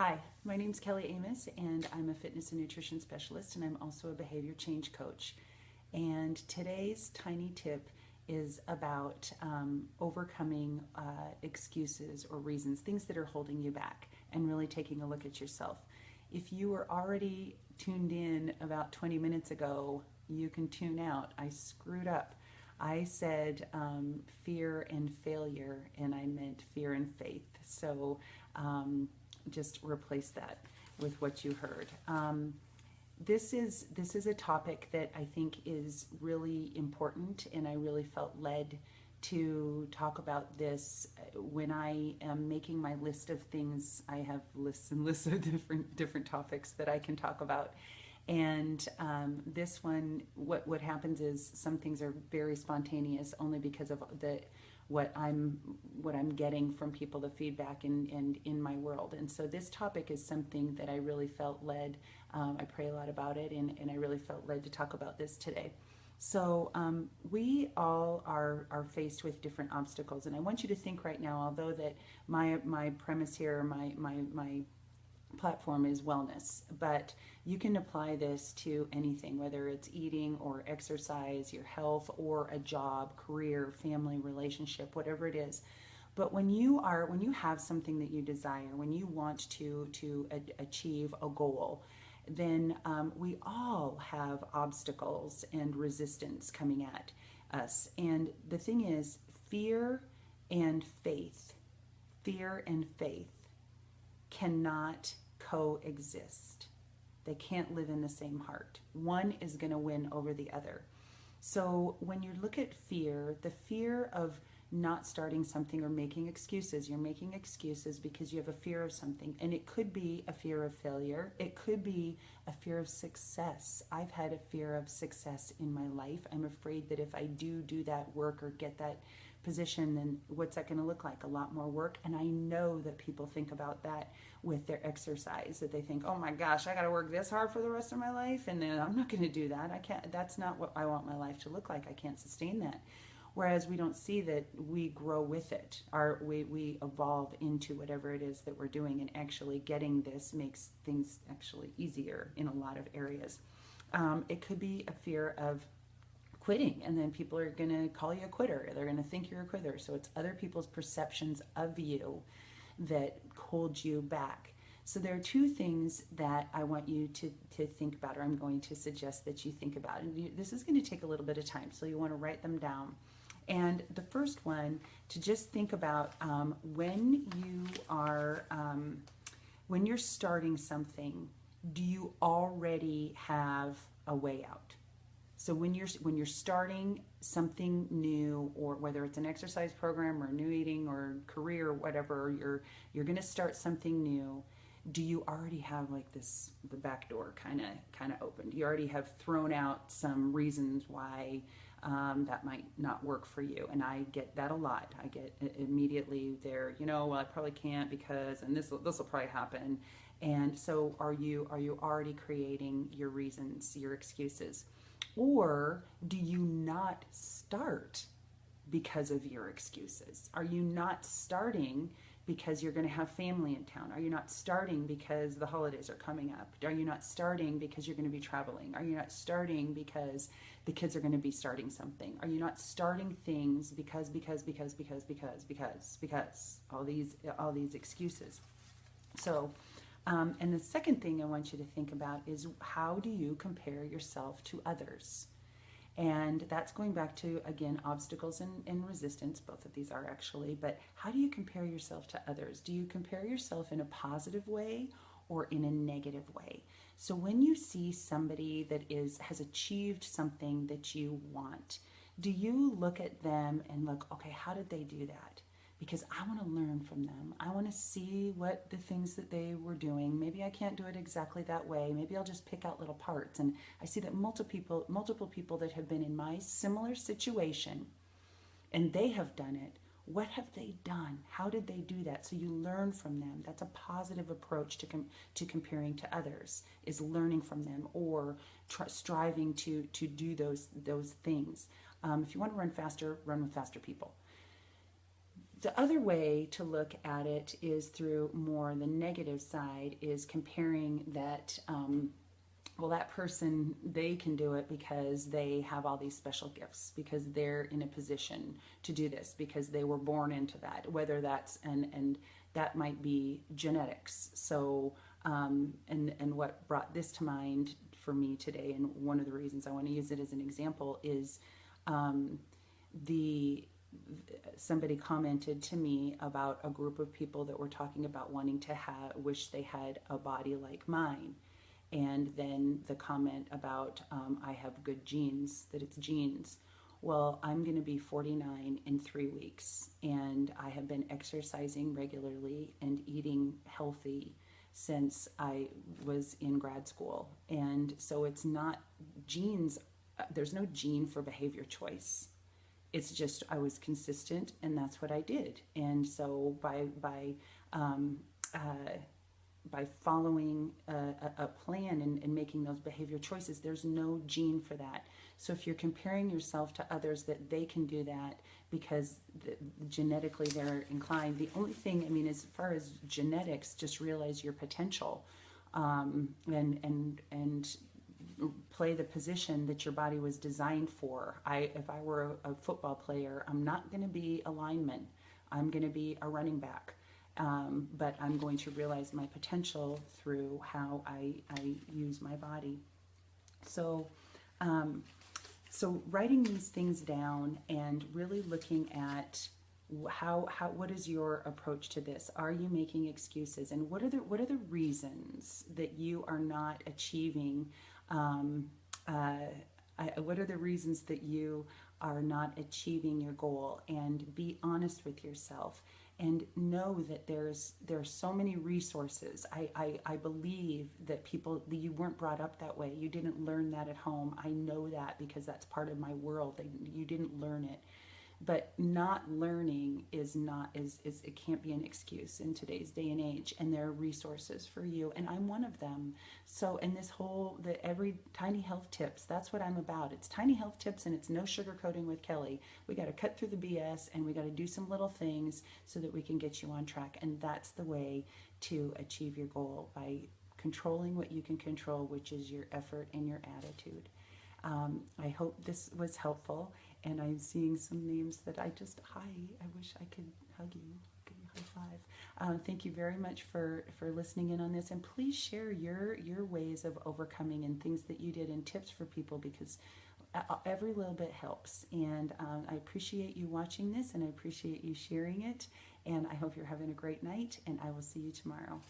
Hi, my name is Kelly Amos, and I'm a fitness and nutrition specialist, and I'm also a behavior change coach. And today's tiny tip is about overcoming excuses or reasons, things that are holding you back, and really taking a look at yourself. If you were already tuned in about 20 minutes ago, you can tune out. I screwed up. I said fear and failure, and I meant fear and faith. So just replace that with what you heard. This is a topic that I think is really important, and I really felt led to talk about this when I am making my list of things. I have lists and lists of different topics that I can talk about. And this one, what happens is some things are very spontaneous, only because of the what I'm what I'm getting from people, the feedback and in my world. And so this topic is something that I really felt led. I pray a lot about it, and I really felt led to talk about this today. So we all are faced with different obstacles, and I want you to think right now. Although that my premise here, my platform is wellness, but you can apply this to anything, whether it's eating or exercise, your health, or a job, career, family, relationship, whatever it is. But when you have something that you desire, when you want to achieve a goal, then we all have obstacles and resistance coming at us. And the thing is, and faith, fear and faith cannot coexist. They can't live in the same heart. One is going to win over the other. So when you look at fear, the fear of not starting something or making excuses, you're making excuses because you have a fear of something. And it could be a fear of failure. It could be a fear of success. I've had a fear of success in my life. I'm afraid that if I do that work or get that position, then what's that going to look like? A lot more work. And I know that people think about that with their exercise, that they think, oh my gosh, I got to work this hard for the rest of my life, and then I'm not going to do that. I can't. That's not what I want my life to look like. I can't sustain that. Whereas we don't see that we grow with it. We evolve into whatever it is that we're doing, and actually getting this makes things actually easier in a lot of areas. It could be a fear of quitting, and then people are going to call you a quitter. They're going to think you're a quitter. So it's other people's perceptions of you that hold you back. So there are two things that I want you to think about, or I'm going to suggest that you think about. And this is going to take a little bit of time, so you want to write them down. And the first one, to just think about when you're starting something, do you already have a way out? So when you're starting something new, or whether it's an exercise program or new eating or career or whatever, you're going to start something new. Do you already have like the back door kind of open? Do you already have thrown out some reasons why that might not work for you? And I get that a lot. I get immediately there. Well, I probably can't because, and this will probably happen. And so are you already creating your reasons, your excuses? Or do you not start because of your excuses? Are you not starting because you're going to have family in town? Are you not starting because the holidays are coming up? Are you not starting because you're going to be traveling? Are you not starting because the kids are going to be starting something? Are you not starting things because all these excuses? So and the second thing I want you to think about is, how do you compare yourself to others? And that's going back to, again, obstacles and resistance. Both of these are actually. But how do you compare yourself to others? Do you compare yourself in a positive way or in a negative way? So when you see somebody that has achieved something that you want, do you look at them and look, okay, how did they do that? Because I want to learn from them. I want to see what the things that they were doing. Maybe I can't do it exactly that way. Maybe I'll just pick out little parts. And I see that multiple people that have been in my similar situation, and they have done it. What have they done? How did they do that? So you learn from them. That's a positive approach to comparing to others, is learning from them, or striving to do those things. If you want to run faster, run with faster people. The other way to look at it is through more the negative side, is comparing that, well, that person, they can do it because they have all these special gifts, because they're in a position to do this, because they were born into that, whether that's, and that might be genetics. So, and what brought this to mind for me today, and one of the reasons I want to use it as an example is, the somebody commented to me about a group of people that were talking about wanting to have, wish they had a body like mine. And then the comment about, I have good genes, that it's genes. Well, I'm going to be 49 in 3 weeks, and I have been exercising regularly and eating healthy since I was in grad school. And so it's not genes, there's no gene for behavior choice. It's just I was consistent, and that's what I did. And so um, uh, by following a plan, and making those behavior choices, there's no gene for that. So if you're comparing yourself to others that they can do that because genetically they're inclined, the only thing, I mean, as far as genetics, just realize your potential, and play the position that your body was designed for. If I were a football player, I'm not going to be a lineman. I'm going to be a running back. But I'm going to realize my potential through how I use my body. So, so writing these things down and really looking at what is your approach to this? Are you making excuses? And what are the reasons that you are not achieving? What are the reasons that you are not achieving your goal? And be honest with yourself, and know that there are so many resources. I believe that you weren't brought up that way. You didn't learn that at home. I know that because that's part of my world. You didn't learn it. But not learning is it can't be an excuse in today's day and age. And there are resources for you, and I'm one of them. So, and this whole, every Tiny Health Tips, that's what I'm about. It's Tiny Health Tips, and it's no sugarcoating with Kelly. We got to cut through the BS, and we got to do some little things so that we can get you on track. And that's the way to achieve your goal, by controlling what you can control, which is your effort and your attitude. I hope this was helpful, and I'm seeing some names that I wish I could hug you, give you a high five. Thank you very much for listening in on this, and please share your ways of overcoming and things that you did and tips for people, because every little bit helps. And I appreciate you watching this, and I appreciate you sharing it, and I hope you're having a great night, and I will see you tomorrow.